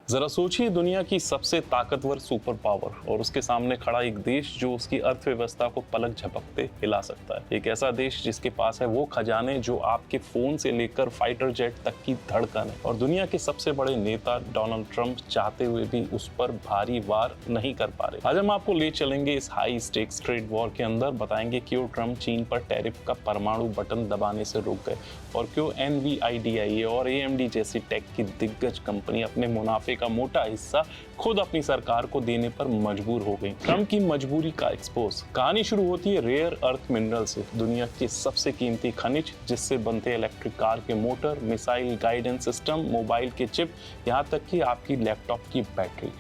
जरा सोचिए, दुनिया की सबसे ताकतवर सुपर पावर और उसके सामने खड़ा एक देश जो उसकी अर्थव्यवस्था को पलक झपकते हिला सकता है। एक ऐसा देश जिसके पास है वो खजाने जो आपके फोन से लेकर फाइटर जेट तक की धड़कन है। और दुनिया के सबसे बड़े नेता डोनाल्ड ट्रंप चाहते हुए भी उस पर भारी वार नहीं कर पा रहे। आज हम आपको ले चलेंगे इस हाई स्टेक्स ट्रेड वॉर के अंदर, बताएंगे क्यों ट्रंप चीन पर टैरिफ का परमाणु बटन दबाने से रुक गए और क्यों NVIDIA और AMD जैसी टेक की दिग्गज कंपनी अपने मुनाफे का मोटा हिस्सा खुद अपनी सरकार को देने पर मजबूर हो गई। ट्रंप की मजबूरी का एक्सपोज। कहानी शुरू होती है रेयर अर्थ मिनरल से, दुनिया के सबसे कीमती खनिज जिससे बनते इलेक्ट्रिक कार के motor, missile guidance system, mobile के चिप, यहाँ तक कि आपकी लैपटॉप की बैटरी।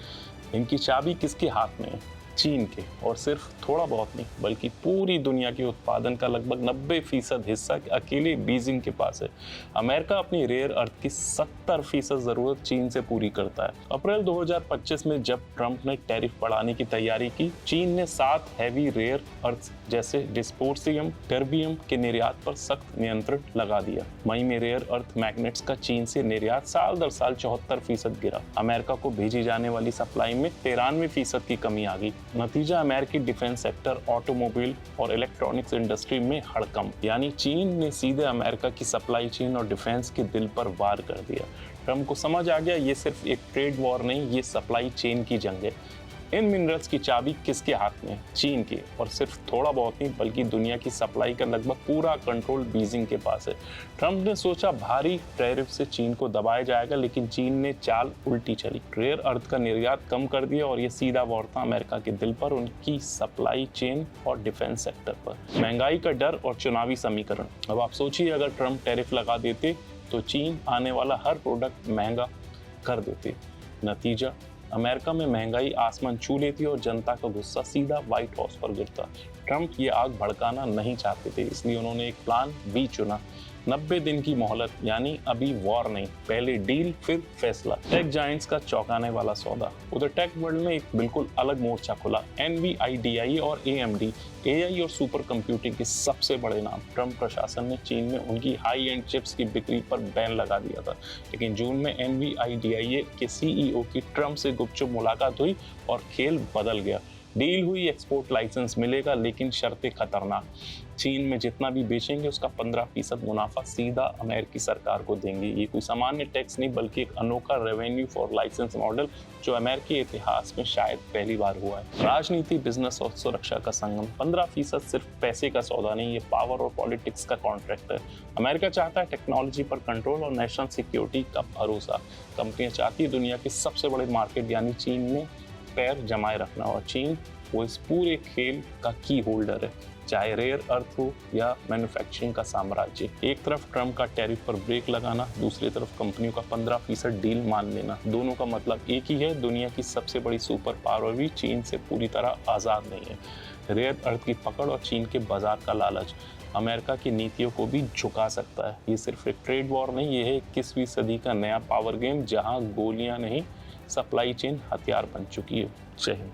इनकी चाबी किसके हाथ में है? चीन के। और सिर्फ थोड़ा बहुत नहीं बल्कि पूरी दुनिया के उत्पादन का लगभग 90% हिस्सा अकेले बीजिंग के पास है। अमेरिका अपनी रेयर अर्थ की 70% जरूरत चीन से पूरी करता है। अप्रैल 2025 में जब ट्रंप ने टैरिफ बढ़ाने की तैयारी की, चीन ने 7 हैवी रेयर अर्थ जैसे डिस्पोर्सियम, टर्बियम के निर्यात पर सख्त नियंत्रण लगा दिया। मई में रेयर अर्थ मैग्नेट्स का चीन से निर्यात साल दर साल 74% गिरा। अमेरिका को भेजी जाने वाली सप्लाई में 93% की कमी आ गई। नतीजा, अमेरिकी डिफेंस सेक्टर, ऑटोमोबाइल और इलेक्ट्रॉनिक्स इंडस्ट्री में हड़कंप। यानी चीन ने सीधे अमेरिका की सप्लाई चेन और डिफेंस के दिल पर वार कर दिया। ट्रंप को समझ आ गया ये सिर्फ एक ट्रेड वॉर नहीं, ये सप्लाई चेन की जंग है। इन मिनरल्स की चाबी किसके हाथ में है? चीन के। और सिर्फ थोड़ा बहुत नहीं बल्कि दुनिया की सप्लाई का लगभग पूरा कंट्रोल बीजिंग के पास है। ट्रंप ने सोचा भारी टैरिफ से चीन को दबाया जाएगा, लेकिन चीन ने चाल उल्टी चली। रेयर अर्थ का निर्यात कम कर दिया और ये सीधा वार था अमेरिका के दिल पर, उनकी सप्लाई चेन और डिफेंस सेक्टर पर। महंगाई का डर और चुनावी समीकरण। अब आप सोचिए, अगर ट्रंप टैरिफ लगा देते तो चीन आने वाला हर प्रोडक्ट महंगा कर देते। नतीजा, अमेरिका में महंगाई आसमान छू लेती और जनता का गुस्सा सीधा व्हाइट हाउस पर गिरता। ट्रंप ये आग भड़काना नहीं चाहते थे, इसलिए उन्होंने एक प्लान बी चुना। 90 दिन की मोहलत, यानी अभी वॉर नहीं, पहले डील फिर फैसला। टेक जायंट्स का चौंकाने वाला सौदा। उधर टेक वर्ल्ड में एक बिल्कुल अलग मोर्चा खुला। NVIDIA और AMD, AI और सुपर कंप्यूटिंग के सबसे बड़े नाम। ट्रंप प्रशासन ने चीन में उनकी हाई एंड चिप्स की बिक्री पर बैन लगा दिया था, लेकिन जून में NVIDIA के CEO की ट्रंप से गुपचुप मुलाकात हुई और खेल बदल गया। डील हुई, एक्सपोर्ट लाइसेंस मिलेगा, लेकिन शर्तें खतरनाक। चीन में जितना भी बेचेंगे उसका 15% मुनाफा सीधा अमेरिकी सरकार को देंगे। ये कोई सामान्य टैक्स नहीं बल्कि एक अनोखा रेवेन्यू फॉर लाइसेंस मॉडल जो अमेरिकी इतिहास में शायद पहली बार हुआ है। राजनीति, बिजनेस और सुरक्षा का संगम। 15% सिर्फ पैसे का सौदा नहीं, ये पावर और पॉलिटिक्स का कॉन्ट्रैक्ट है। अमेरिका चाहता है टेक्नोलॉजी पर कंट्रोल और नेशनल सिक्योरिटी का भरोसा। कंपनियां चाहती है दुनिया के सबसे बड़े मार्केट यानी चीन में पैर जमाए रखना, और चीन वो इस पूरे खेल का की होल्डर है, चाहे रेयर अर्थ हो या मैन्युफैक्चरिंग का साम्राज्य। एक तरफ ट्रंप का टैरिफ पर ब्रेक लगाना, दूसरी तरफ कंपनियों का 15% डील मान लेना। दोनों का मतलब एक ही है, दुनिया की सबसे बड़ी सुपर पावर भी चीन से पूरी तरह आज़ाद नहीं है। रेयर अर्थ की पकड़ और चीन के बाजार का लालच अमेरिका की नीतियों को भी झुका सकता है। ये सिर्फ एक ट्रेड वॉर नहीं, ये है 21वीं सदी का नया पावर गेम जहां गोलियां नहीं, सप्लाई चेन हथियार बन चुकी है। जय हिंद।